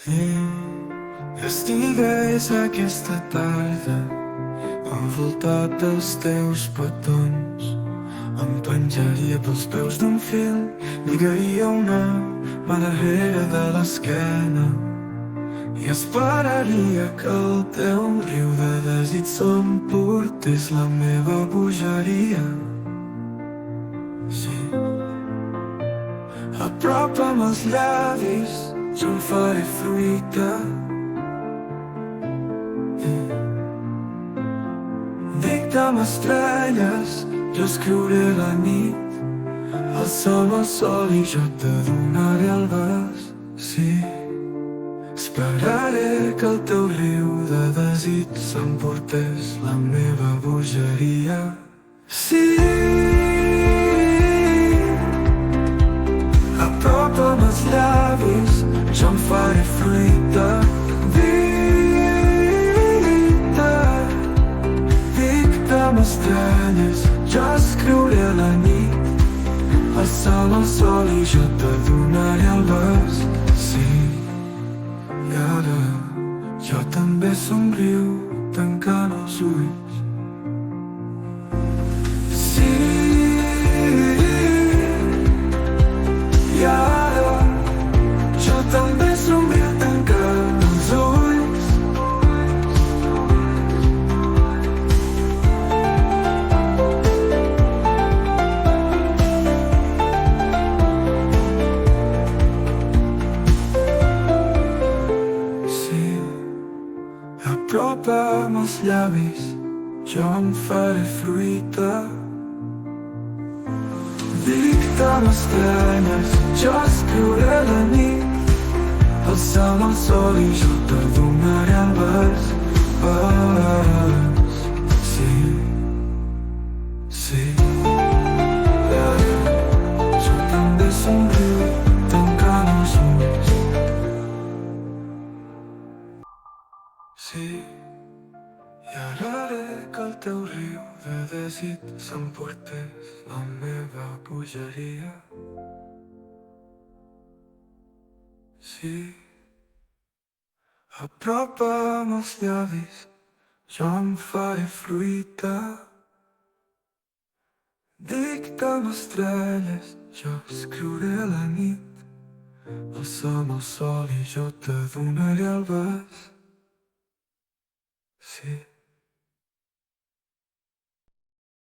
I estigués aquesta tarda envoltat dels teus petons, em penjaria pels peus d'un fil, lligaria una mà darrere de l'esquena i esperaria que el teu riu de desig s'emportés la meva bogeria. Sí, apropa'm els llavis, jo en faré fruita. Dicta'm estrelles, jo escriuré la nit. Alça'm el sol i jo te donaré el bes. Sí, esperaré que el teu riu de desig s'emportés la meva bogeria. Sí, apropa'm els llavis, jo en faré fruita. Dicta'm estrelles, jo escriuré a la nit. Alça'm el sol i jo te donaré el bes. Sí, i ara jo també somriu tancant els ulls. Sí, i ara jo també somriu tancant els ulls. Sí, apropa'm els llavis, jo en faré fruita. Dicta'm estrelles, jo escriuré la nit. Alça'm el sol i jo te donaré el bes. Sí, sí, jo també somriu tancant els ulls. Sí, i ara haré que el teu riu de desig s'emportés la meva bogeria. Sí, apropa'm els llavis, jo en faré fruita. Dicta'm estrelles, jo escriuré a la nit. Alça'm el sol i jo te donaré el bes. Sí.